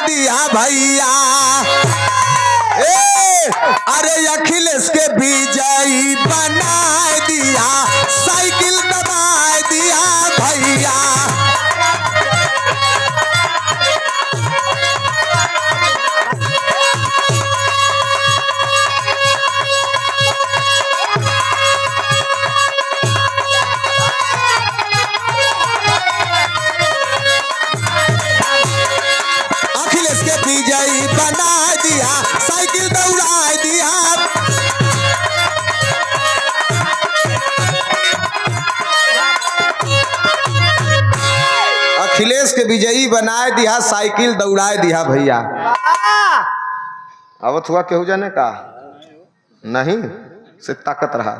दिया भैया। अरे अखिलेश के विजयी बना दिया, साइकिल दबा दिया भैया। अखिलेश के विजयी बना दिया, साइकिल दौड़ा दिया। अखिलेश के विजयी बनाए दिया, साइकिल दौड़ा दिया भैया। अब थोड़ा केहू जाने का नहीं से ताकत रहा।